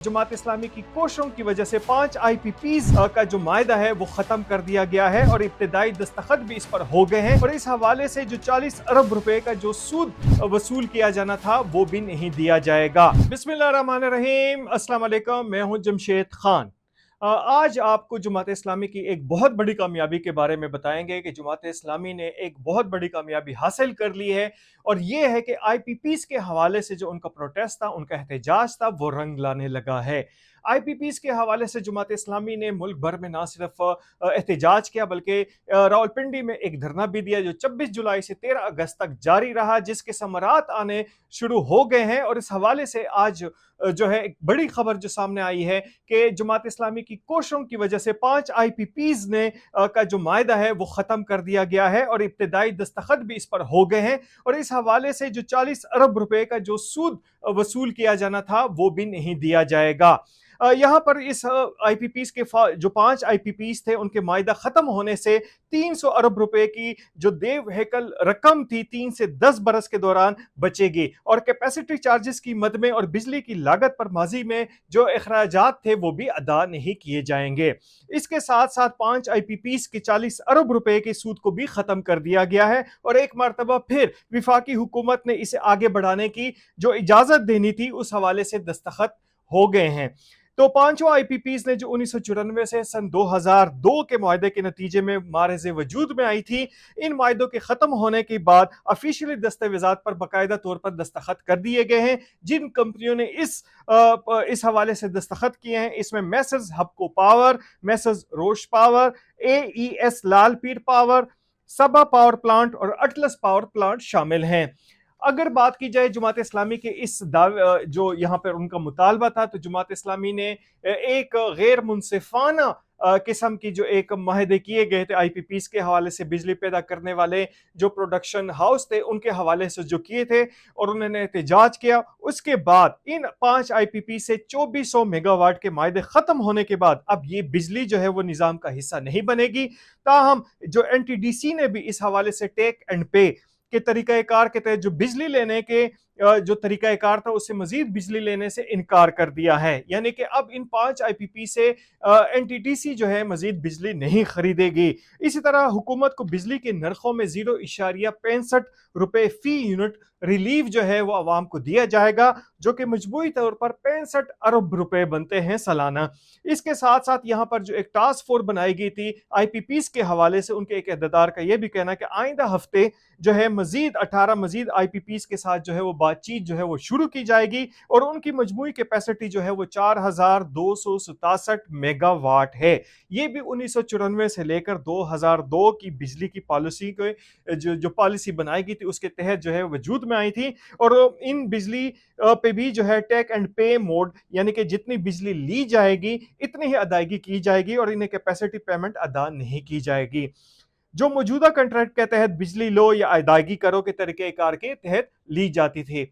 जमात इस्लामी की कोशिशों की वजह से 5 IPPs का जो मायदा है वो ख़त्म कर दिया गया है और इब्तिदाई दस्तखत भी इस पर हो गए हैं और इस हवाले से जो 40 अरब रुपए का जो सूद वसूल किया जाना था वो भी नहीं दिया जाएगा। बिस्मिल्लाहिर्रहमानिर्रहीम, अस्सलाम वालेकुम, मैं हूं जमशेद खान। आज आपको जमात इस्लामी की एक बहुत बड़ी कामयाबी के बारे में बताएंगे कि जमात इस्लामी ने एक बहुत बड़ी कामयाबी हासिल कर ली है और ये है कि IPPs के हवाले से जो उनका प्रोटेस्ट था, उनका एहतजाज था, वो रंग लाने लगा है। IPPs के हवाले से जमात इस्लामी ने मुल्क भर में ना सिर्फ एहतजाज किया बल्कि रावलपिंडी में एक धरना भी दिया जो 26 जुलाई से 13 अगस्त तक जारी रहा, जिसके समरात आने शुरू हो गए हैं। और इस हवाले से आज जो है एक बड़ी खबर जो सामने आई है कि जमात इस्लामी की कोशिशों की वजह से 5 IPPs ने का जो मायदा है वो ख़त्म कर दिया गया है और इब्तिदाई दस्तखत भी इस पर हो गए हैं और इस हवाले से जो 40 अरब रुपए का जो सूद वसूल किया जाना था वो भी नहीं दिया जाएगा। यहाँ पर इस IPPs के जो 5 IPPs थे उनके मायदा ख़त्म होने से 300 अरब रुपए की जो देव हैकल रकम थी 3 से 10 बरस के दौरान बचेगी और कैपेसिटी चार्जेस की मद में और बिजली की लागत पर माजी में जो अखराजात थे वो भी अदा नहीं किए जाएंगे। इसके साथ साथ 5 IPPs के 40 अरब रुपए के सूद को भी ख़त्म कर दिया गया है और एक मरतबा फिर विफाकी हुकूमत ने इसे आगे बढ़ाने की जो इजाज़त देनी थी उस हवाले से दस्तखत हो गए हैं। तो पांचों IPPs ने जो 1994 से सन 2002 के मुआहदे के नतीजे में मारज़े वजूद में आई थी, इन मुआहदों के ख़त्म होने के बाद ऑफिशियली दस्तावेज़ात पर बाकायदा तौर पर दस्तखत कर दिए गए हैं। जिन कंपनियों ने इस हवाले से दस्तखत किए हैं इसमें मैसर्स हबको पावर, मैसर्स रोश पावर, AES लालपीर पावर, सबा पावर प्लांट और अटलस पावर प्लांट शामिल हैं। अगर बात की जाए जमात इस्लामी के इस दावे जो यहाँ पर उनका मुतालबा था, तो जमात इस्लामी ने एक गैर मुनसिफाना किस्म की जो एक माहदे किए गए थे IPPs के हवाले से, बिजली पैदा करने वाले जो प्रोडक्शन हाउस थे उनके हवाले से जो किए थे और उन्होंने एहतजाज किया। उसके बाद इन 5 IPP से 2400 मेगावाट के माहदे ख़त्म होने के बाद अब ये बिजली जो है वो निज़ाम का हिस्सा नहीं बनेगी। ताहम जो NTDC ने भी इस हवाले से टेक एंड पे के तरीक़ाकार के तहत जो बिजली लेने के जो तरीक़ाकार था उससे मजीद बिजली लेने से इनकार कर दिया है। यानी कि अब इन 5 IPP से NTDC जो है मजीद बिजली नहीं खरीदेगी। इसी तरह हुकूमत को बिजली के नरखों में 0.65 रुपए फी यूनिट रिलीफ जो है वो आवाम को दिया जाएगा, जो कि मजबूरी तौर पर 65 अरब रुपए बनते हैं सालाना। इसके साथ साथ यहाँ पर जो एक टास्क फोर्स बनाई गई थी IPPs के हवाले से, उनके एक अहदेदार का यह भी कहना कि आइंदा हफ्ते जो है मजीद 18 मजीद IPPs के साथ जो है वो बातचीत जो है वो शुरू की जाएगी और उनकी मजमूई कैपेसिटी जो है वो 4267 मेगावाट है। ये भी 1994 से लेकर 2002 की बिजली की पॉलिसी को जो पॉलिसी बनाई गई थी उसके तहत जो है वजूद में आई थी और इन बिजली पे भी जो है टेक एंड पे मोड, यानी कि जितनी बिजली ली जाएगी इतनी ही अदायगी की जाएगी और इन्हें कैपेसिटी पेमेंट अदा नहीं की जाएगी। जो मौजूदा कंट्रैक्ट के तहत बिजली लो या अदायगी करो के तरीक़ेकार के तहत ली जाती थी।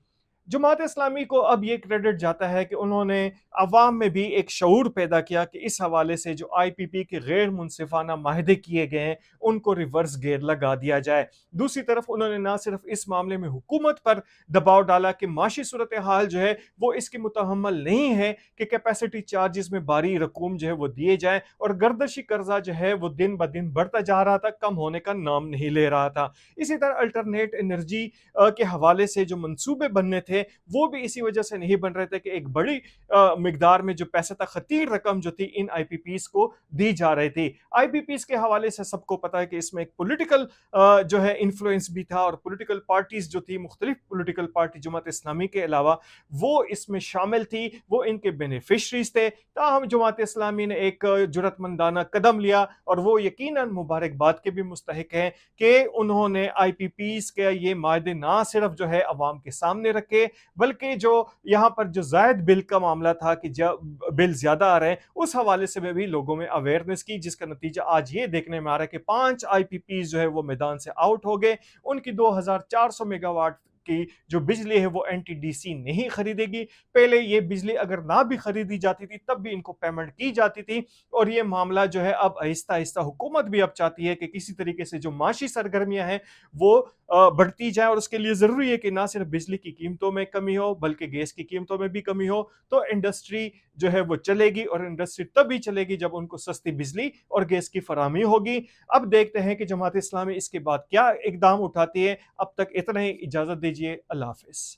जमात इस्लामी को अब ये क्रेडिट जाता है कि उन्होंने अवाम में भी एक शऊर पैदा किया कि इस हवाले से जो IPP के गैर मुनसिफाना माहदे किए गए हैं उनको रिवर्स गेयर लगा दिया जाए। दूसरी तरफ उन्होंने ना सिर्फ इस मामले में हुकूमत पर दबाव डाला कि माशी सूरत हाल जो है वो इसकी मुतहम्मल नहीं है कि कैपेसिटी चार्जेस में भारी रकूम जो है वो दिए जाए और गर्दशी कर्जा जो है वो दिन ब दिन बढ़ता जा रहा था, कम होने का नाम नहीं ले रहा था। इसी तरह अल्टरनेट एनर्जी के हवाले से जो मंसूबे बनने थे वो भी इसी वजह से नहीं बन रहे थे कि एक बड़ी मिकदार में जो पैसे था, खतीर रकम जो थी इन IPPs को दी जा रही थी। IPPs के हवाले से सबको पता है कि इसमें एक पॉलिटिकल जो है इन्फ्लुएंस भी था और पॉलिटिकल पार्टीज जो थी, मुख्तलिफ पॉलिटिकल पार्टी जमात इस्लामी के अलावा वो इसमें शामिल थी, वो इनके बेनिफिशरीज थे। ताहम जमात इस्लामी ने एक जुरतमंदाना कदम लिया और वो यकीनन मुबारकबाद के भी मुस्तहिक हैं कि उन्होंने IPPs के ये मायदे ना सिर्फ जो है अवाम के सामने रखे बल्कि जो यहाँ पर जो जायद बिल का मामला था कि बिल ज्यादा आ रहे हैं उस हवाले से भी लोगों में अवेयरनेस की, जिसका नतीजा आज ये देखने में आ रहा है कि 5 IPPs जो है वो मैदान से आउट हो गए। उनकी 2400 मेगावाट की जो बिजली है वो एनटीडीसी नहीं खरीदेगी। पहले ये बिजली अगर ना भी खरीदी जाती थी तब भी इनको पेमेंट की जाती थी, और ये मामला जो है अब आहिस्ता आहिस्ता हुकूमत भी अब चाहती है कि किसी तरीके से जो माशी सरगर्मियां हैं वो बढ़ती जाए, और उसके लिए ज़रूरी है कि ना सिर्फ बिजली की कीमतों में कमी हो बल्कि गैस की कीमतों में भी कमी हो। तो इंडस्ट्री जो है वो चलेगी, और इंडस्ट्री तभी चलेगी जब उनको सस्ती बिजली और गैस की फराहमी होगी। अब देखते हैं कि जमात इस्लामी इसके बाद क्या इकदाम उठाती है। अब तक इतना ही, इजाज़त दीजिए, अल्लाह हाफिज़।